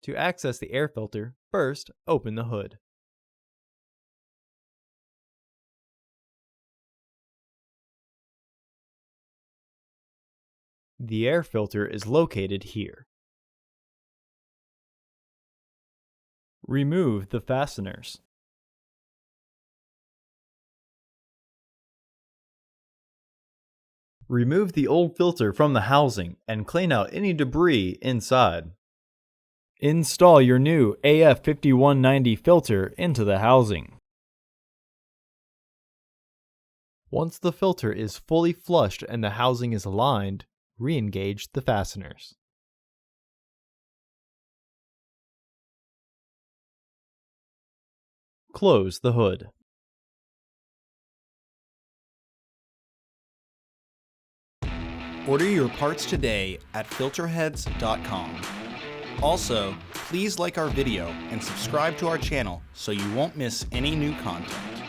To access the air filter, first open the hood. The air filter is located here. Remove the fasteners. Remove the old filter from the housing and clean out any debris inside. Install your new AF5190 filter into the housing. Once the filter is fully flushed and the housing is aligned, re-engage the fasteners. Close the hood. Order your parts today at filterheads.com. Also, please like our video and subscribe to our channel so you won't miss any new content.